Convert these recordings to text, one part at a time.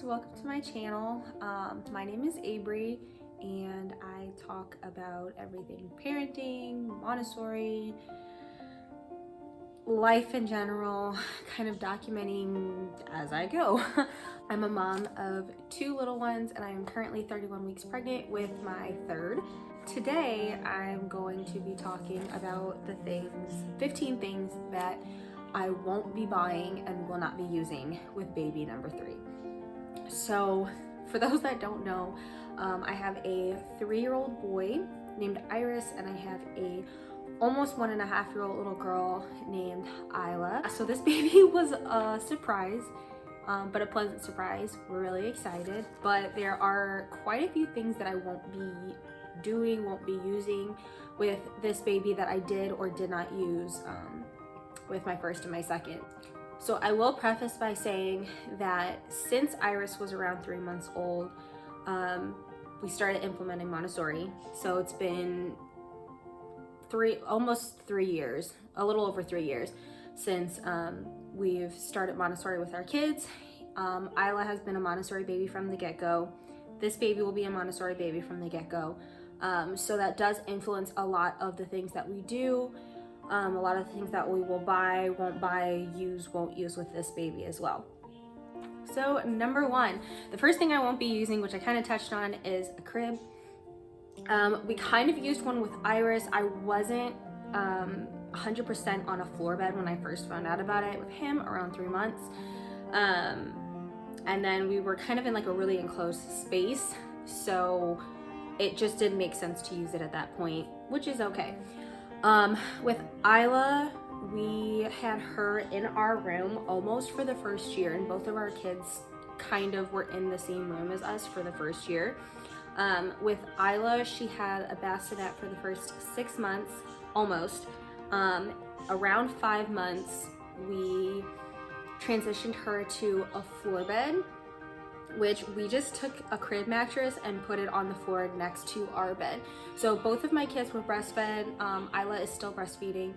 welcome to my channel. My name is Avery and I talk about everything parenting, Montessori, life in general, kind of documenting as I go. I'm a mom of 2 little ones and I am currently 31 weeks pregnant with my 3rd. Today I'm going to be talking about the 15 things that I won't be buying and will not be using with baby number 3. So for those that don't know, I have a 3-year-old boy named Iris and I have a almost 1.5-year-old little girl named Isla. So this baby was a surprise, but a pleasant surprise. We're really excited, but there are quite a few things that I won't be doing, won't be using with this baby that I did or did not use with my first and my second. So I will preface by saying that since Iris was around 3 months old, we started implementing Montessori. So it's been almost 3 years, a little over 3 years since we've started Montessori with our kids. Isla has been a Montessori baby from the get-go. This baby will be a Montessori baby from the get-go. So that does influence a lot of the things that we do. A lot of things that we will buy, won't buy, won't use with this baby as well. So number 1, the first thing I won't be using, which I kind of touched on, is a crib. We kind of used one with Iris. I wasn't 100% on a floor bed when I first found out about it with him around 3 months. And then we were kind of in like a really enclosed space. So it just didn't make sense to use it at that point, which is okay. With Isla, we had her in our room almost for the first year, and both of our kids kind of were in the same room as us for the first year. With Isla, she had a bassinet for the first 6 months, almost. Around 5 months, we transitioned her to a floor bed, which we just took a crib mattress and put it on the floor next to our bed. So both of my kids were breastfed. Isla is still breastfeeding.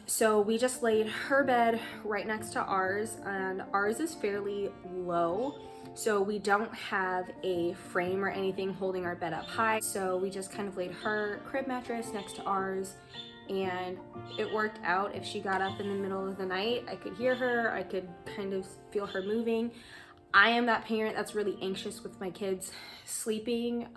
So we just laid her bed right next to ours, and ours is fairly low. So we don't have a frame or anything holding our bed up high. So we just kind of laid her crib mattress next to ours, and it worked out. If she got up in the middle of the night, I could hear her, I could kind of feel her moving. I am that parent that's really anxious with my kids sleeping.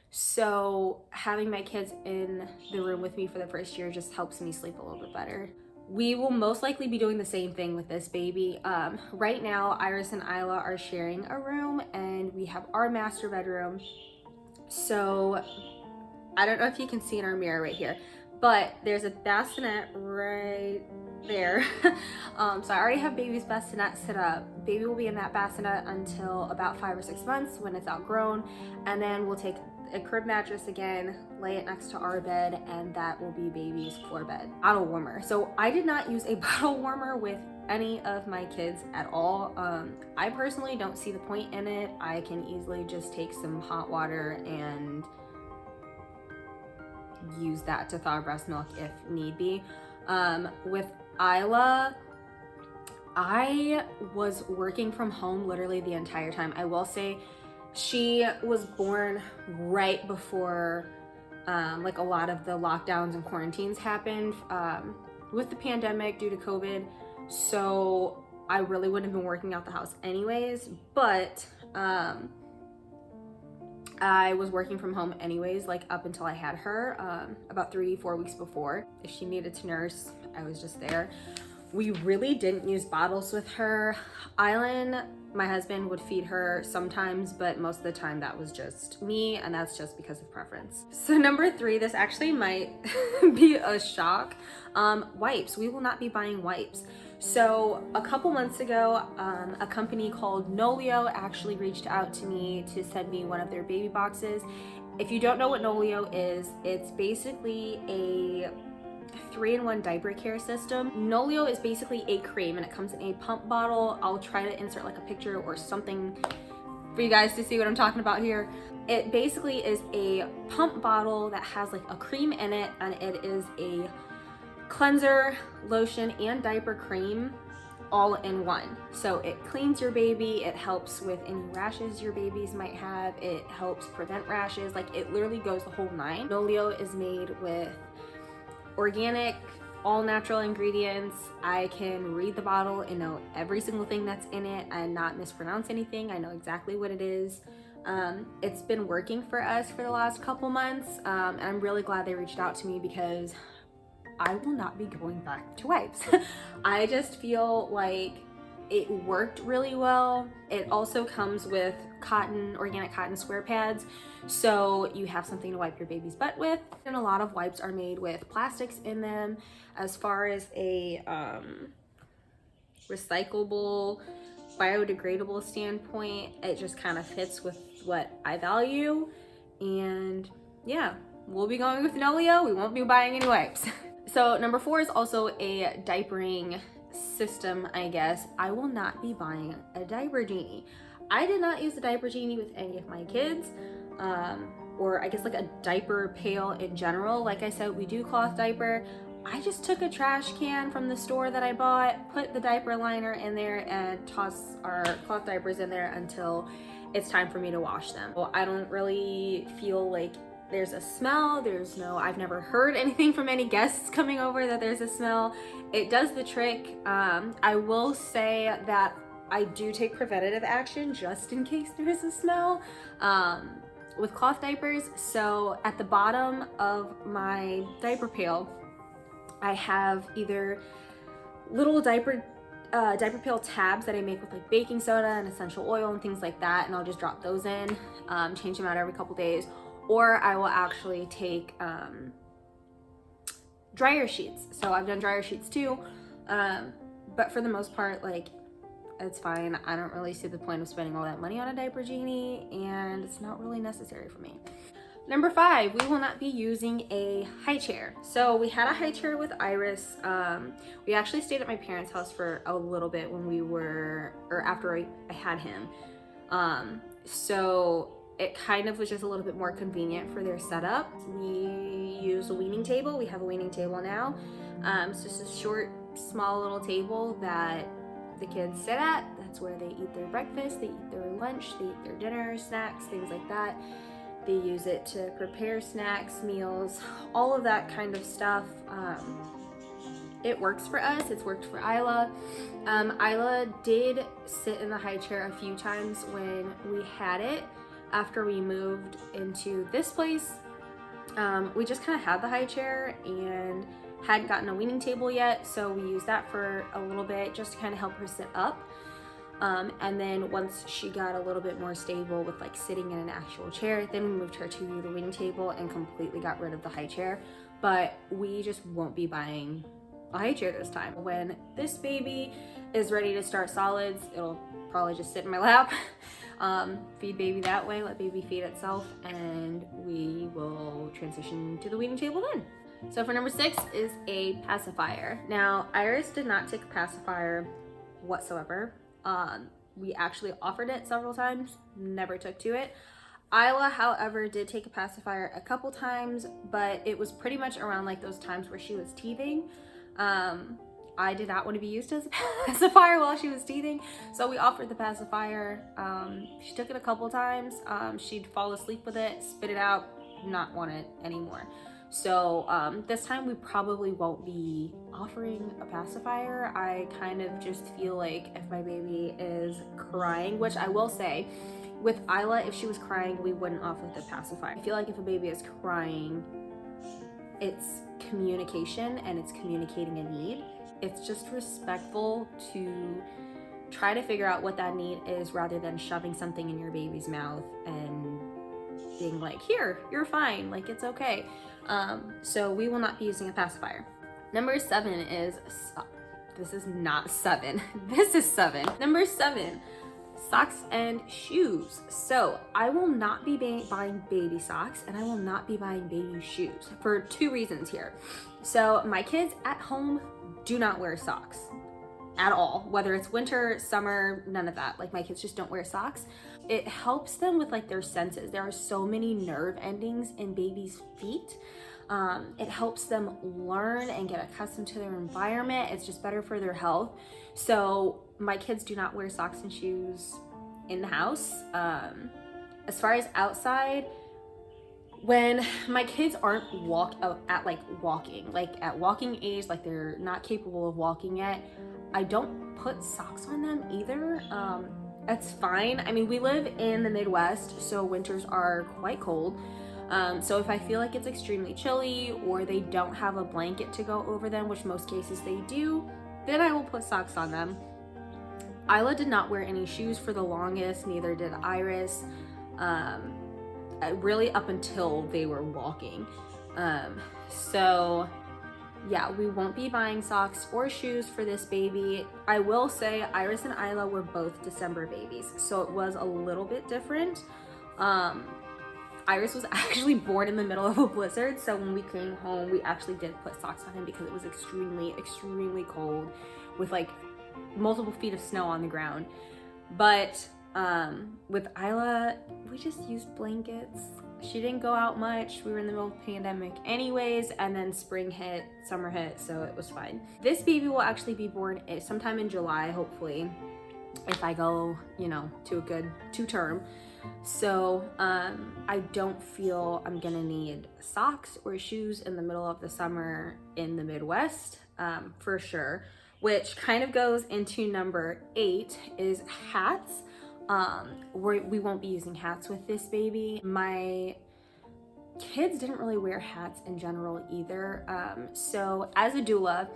So having my kids in the room with me for the first year just helps me sleep a little bit better. We will most likely be doing the same thing with this baby. Right now, Iris and Isla are sharing a room and we have our master bedroom. So I don't know if you can see in our mirror right here, but there's a bassinet right there. So I already have baby's bassinet set up. Baby will be in that bassinet until about 5 or 6 months when it's outgrown, and then we'll take a crib mattress again, lay it next to our bed, and that will be baby's floor bed. Bottle warmer. So I did not use a bottle warmer with any of my kids at all. I personally don't see the point in it. I can easily just take some hot water and use that to thaw breast milk if need be. With Isla, I was working from home literally the entire time. I will say she was born right before like a lot of the lockdowns and quarantines happened with the pandemic due to COVID. So I really wouldn't have been working out the house anyways, but I was working from home anyways, like up until I had her, about 3-4 weeks before. If she needed to nurse, I was just there. We really didn't use bottles with her. Isla, my husband, would feed her sometimes, but most of the time that was just me, and that's just because of preference. So number 3, this actually might be a shock. Wipes. We will not be buying wipes. So a couple months ago, a company called Noleo actually reached out to me to send me one of their baby boxes. If you don't know what Noleo is, it's basically a 3-in-1 diaper care system. Noleo is basically a cream and it comes in a pump bottle. I'll try to insert like a picture or something for you guys to see what I'm talking about here. It basically is a pump bottle that has like a cream in it, and it is a cleanser, lotion, and diaper cream all in one. So it cleans your baby, it helps with any rashes your babies might have, it helps prevent rashes, like it literally goes the whole nine. Noleo is made with organic, all natural ingredients. I can read the bottle and know every single thing that's in it and not mispronounce anything. I know exactly what it is. It's been working for us for the last couple months, and I'm really glad they reached out to me because I will not be going back to wipes. I just feel like it worked really well. It also comes with cotton, organic cotton square pads, so you have something to wipe your baby's butt with. And a lot of wipes are made with plastics in them. As far as a recyclable, biodegradable standpoint, it just kind of fits with what I value. And yeah, we'll be going with Noleo. We won't be buying any wipes. So number 4 is also a diapering system, I guess. I will not be buying a diaper genie. I did not use a diaper genie with any of my kids, or I guess like a diaper pail in general. Like I said, we do cloth diaper. I just took a trash can from the store that I bought, put the diaper liner in there, and toss our cloth diapers in there until it's time for me to wash them. Well, I don't really feel like there's a smell. I've never heard anything from any guests coming over that there's a smell. It does the trick. I will say that I do take preventative action just in case there is a smell with cloth diapers. So at the bottom of my diaper pail, I have either little diaper pail tabs that I make with like baking soda and essential oil and things like that, and I'll just drop those in, change them out every couple days. Or I will actually take dryer sheets. So I've done dryer sheets too, but for the most part, like, it's fine. I don't really see the point of spending all that money on a diaper genie, and it's not really necessary for me. Number 5, we will not be using a high chair. So we had a high chair with Iris. We actually stayed at my parents' house for a little bit after I had him. So it kind of was just a little bit more convenient for their setup. We use a weaning table. We have a weaning table now. It's just a short, small little table that the kids sit at. That's where they eat their breakfast, they eat their lunch, they eat their dinner, snacks, things like that. They use it to prepare snacks, meals, all of that kind of stuff. It works for us. It's worked for Isla. Isla did sit in the high chair a few times when we had it. After we moved into this place, we just kind of had the high chair and hadn't gotten a weaning table yet, so we used that for a little bit just to kind of help her sit up. And then once she got a little bit more stable with like sitting in an actual chair, then we moved her to the weaning table and completely got rid of the high chair. But we just won't be buying a high chair this time. When this baby is ready to start solids, it'll probably just sit in my lap. Feed baby that way, let baby feed itself, and we will transition to the weaning table then. So for number 6 is a pacifier. Now, Iris did not take a pacifier whatsoever. We actually offered it several times, never took to it. Isla, however, did take a pacifier a couple times, but it was pretty much around like those times where she was teething. I did not want to be used as a pacifier while she was teething, so we offered the pacifier. She took it a couple times. She'd fall asleep with it, spit it out, not want it anymore. So this time we probably won't be offering a pacifier. I kind of just feel like if my baby is crying, which I will say, with Isla, if she was crying, we wouldn't offer the pacifier. I feel like if a baby is crying, it's communication and it's communicating a need. It's just respectful to try to figure out what that need is rather than shoving something in your baby's mouth and being like, here, you're fine, like it's okay. So we will not be using a pacifier. Number 7 is, this is not 7, this is 7. Number 7, socks and shoes. So I will not be buying baby socks and I will not be buying baby shoes for 2 reasons here. So my kids at home do not wear socks at all, whether it's winter, summer, none of that. Like my kids just don't wear socks. It helps them with like their senses. There are so many nerve endings in babies' feet. It helps them learn and get accustomed to their environment. It's just better for their health. So my kids do not wear socks and shoes in the house. As far as outside, when my kids aren't at walking age, like they're not capable of walking yet, I don't put socks on them either. That's fine. I mean, we live in the Midwest, so winters are quite cold. So if I feel like it's extremely chilly or they don't have a blanket to go over them, which most cases they do, then I will put socks on them. Isla did not wear any shoes for the longest, neither did Iris. Really up until they were walking. So yeah, we won't be buying socks or shoes for this baby. I will say Iris and Isla were both December babies, so it was a little bit different. Iris was actually born in the middle of a blizzard, so when we came home, we actually did put socks on him because it was extremely, extremely cold with like multiple feet of snow on the ground. But with Isla, we just used blankets. She didn't go out much. We were in the middle of the pandemic anyways, and then spring hit, summer hit, so it was fine. This baby will actually be born sometime in July, hopefully, if I go, to a good 2-term. So I don't feel I'm gonna need socks or shoes in the middle of the summer in the Midwest, for sure, which kind of goes into number 8 is hats. We won't be using hats with this baby. My kids didn't really wear hats in general either. So as a doula,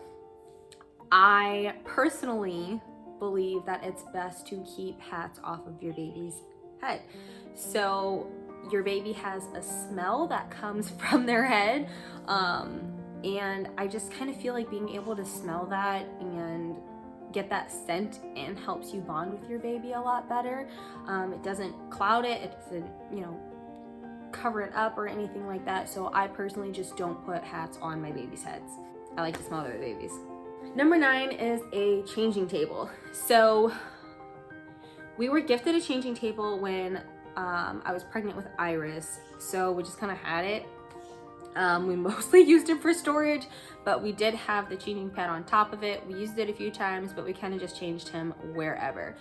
I personally believe that it's best to keep hats off of your baby's head. So your baby has a smell that comes from their head. And I just kind of feel like being able to smell that and get that scent and helps you bond with your baby a lot better. It doesn't cloud it, it doesn't, cover it up or anything like that. So I personally just don't put hats on my baby's heads. I like to smell their babies. Number 9 is a changing table. So we were gifted a changing table when I was pregnant with Iris. So we just kind of had it. We mostly used it for storage, but we did have the changing pad on top of it. We used it a few times, but we kind of just changed him wherever.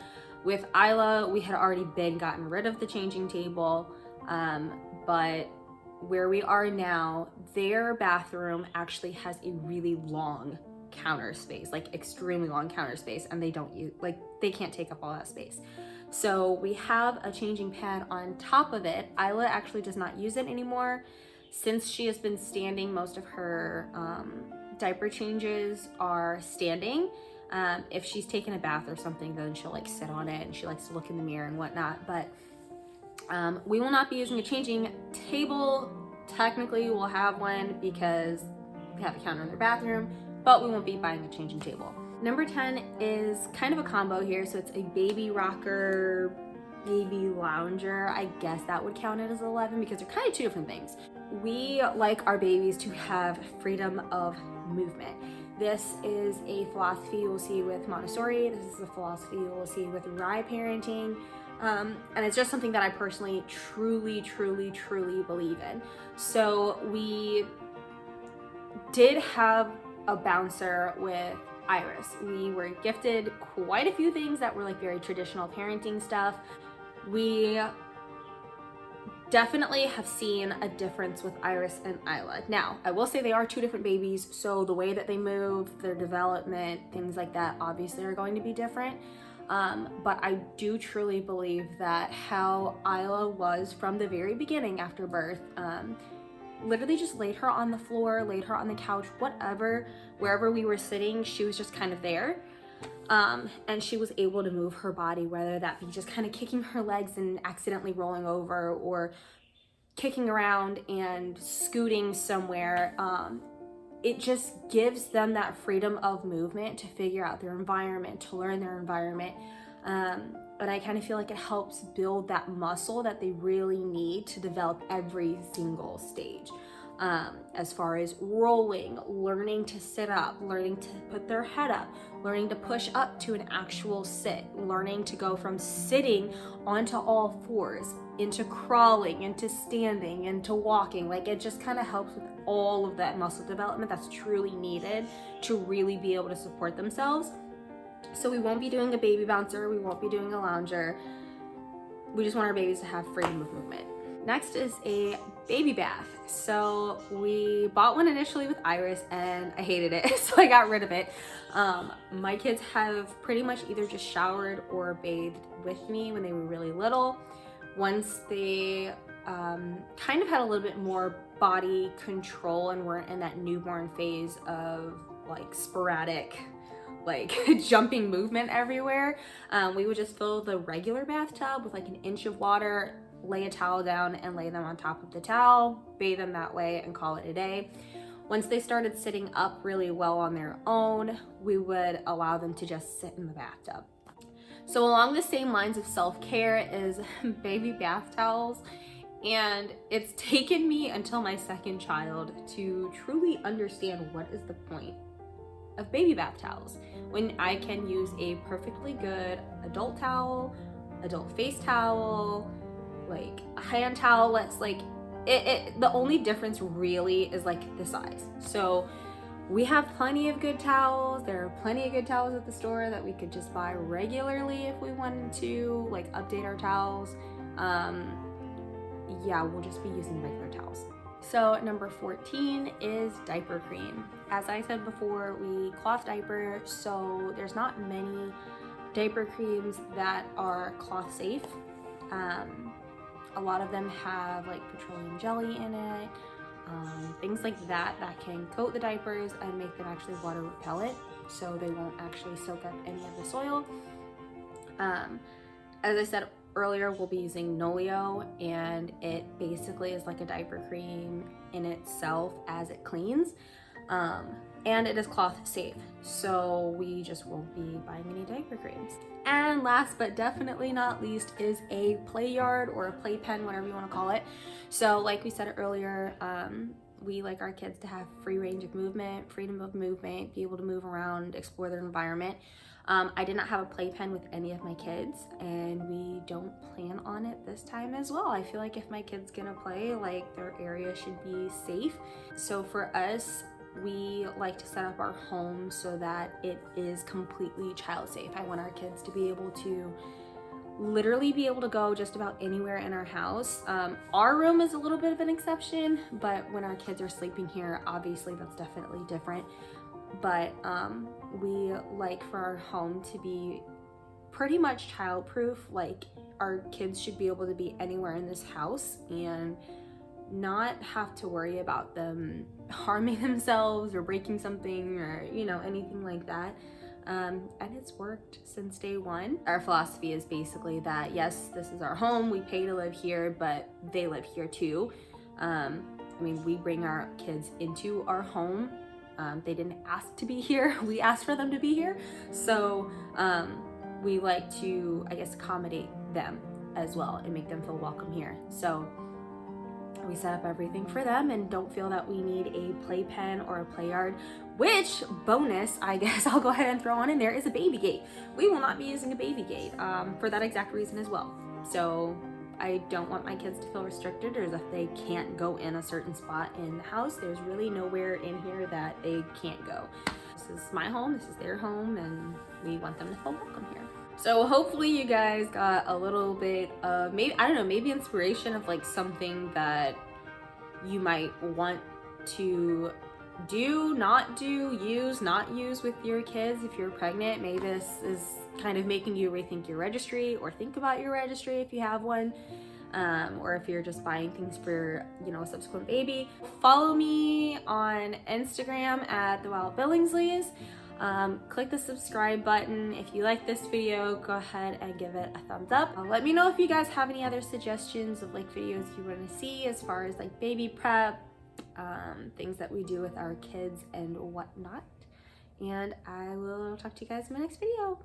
With Isla, we had already gotten rid of the changing table, but where we are now, their bathroom actually has a really long counter space, like extremely long counter space, and they can't take up all that space. So we have a changing pad on top of it. Isla actually does not use it anymore. Since she has been standing, most of her diaper changes are standing. If she's taken a bath or something, then she'll sit on it and she likes to look in the mirror and whatnot. But we will not be using a changing table. Technically, we'll have one because we have a counter in their bathroom, but we won't be buying a changing table. Number 10 is kind of a combo here. So it's a baby rocker, baby lounger. I guess that would count it as 11 because they're kind of two different things. We like our babies to have freedom of movement. This is a philosophy you will see with Montessori. This is a philosophy you will see with Rye parenting. And it's just something that I personally truly believe in. So we did have a bouncer with Iris. We were gifted quite a few things that were very traditional parenting stuff. We definitely have seen a difference with Iris and Isla. Now, I will say they are two different babies, so the way that they move, their development, things like that, obviously are going to be different. But I do truly believe that how Isla was from the very beginning after birth, literally just laid her on the floor, laid her on the couch, whatever, wherever we were sitting, she was just kind of there. And she was able to move her body, whether that be just kind of kicking her legs and accidentally rolling over, or kicking around and scooting somewhere. It just gives them that freedom of movement to figure out their environment, to learn their environment. But I kind of feel like it helps build that muscle that they really need to develop every single stage. as far as rolling, learning to sit up, learning to put their head up, learning to push up to an actual sit, learning to go from sitting onto all fours, into crawling, into standing, into walking. Like, it just kind of helps with all of that muscle development that's truly needed to really be able to support themselves. So we won't be doing a baby bouncer, we won't be doing a lounger. We just want our babies to have freedom of movement. Next is a baby bath. So we bought one initially with Iris and I hated it, so I got rid of it. My kids have pretty much either just showered or bathed with me when they were really little. Once they kind of had a little bit more body control and weren't in that newborn phase of like sporadic like jumping movement everywhere, we would just fill the regular bathtub with like an inch of water, lay a towel down and lay them on top of the towel, bathe them that way and call it a day. Once they started sitting up really well on their own, we would allow them to just sit in the bathtub. So along the same lines of self-care is baby bath towels. And it's taken me until my second child to truly understand what is the point of baby bath towels when I can use a perfectly good adult towel, adult face towel, like a hand towel. Let's like the only difference really is like the size. So we have plenty of good towels. There are plenty of good towels at the store that we could just buy regularly if we wanted to like update our towels. Yeah, we'll just be using regular towels. So number 14 is diaper cream. As I said before, we cloth diaper, so there's not many diaper creams that are cloth safe. A lot of them have like petroleum jelly in it, things like that can coat the diapers and make them actually water repellent, so they won't actually soak up any of the soil. As I said earlier, we'll be using Noleo, and it basically is like a diaper cream in itself as it cleans. And it is cloth safe, so we just won't be buying any diaper creams. And last but definitely not least is a play yard or a playpen, whatever you want to call it. So like we said earlier, we like our kids to have free range of movement, freedom of movement, be able to move around, explore their environment. I did not have a playpen with any of my kids, and we don't plan on it this time as well. I feel like if my kid's gonna play, like their area should be safe. So for us, we like to set up our home so that it is completely child safe. I want our kids to be able to literally be able to go just about anywhere in our house. Our room is a little bit of an exception, but when our kids are sleeping here, obviously that's definitely different. But we like for our home to be pretty much child-proof. Like, our kids should be able to be anywhere in this house and not have to worry about them harming themselves or breaking something or, you know, anything like that. And it's worked since day one. Our philosophy is basically that, yes, this is our home, we pay to live here, but they live here too. I mean, we bring our kids into our home. They didn't ask to be here, we asked for them to be here. So we like to, I guess, accommodate them as well and make them feel welcome here. So we set up everything for them and don't feel that we need a playpen or a play yard, which bonus, I guess I'll go ahead and throw on in there, is a baby gate. We will not be using a baby gate for that exact reason as well. So I don't want my kids to feel restricted or as if they can't go in a certain spot in the house. There's really nowhere in here that they can't go. This is my home, this is their home, and we want them to feel welcome here. So hopefully you guys got a little bit of maybe, I don't know, maybe inspiration of like something that you might want to do, not do, use, not use with your kids if you're pregnant. Maybe this is kind of making you rethink your registry or think about your registry if you have one, or if you're just buying things for, you know, a subsequent baby. Follow me on Instagram at TheWildBillingsleys. Click the subscribe button. If you like this video, go ahead and give it a thumbs up. Let me know if you guys have any other suggestions of like videos you want to see as far as like baby prep, things that we do with our kids and whatnot. And I will talk to you guys in my next video.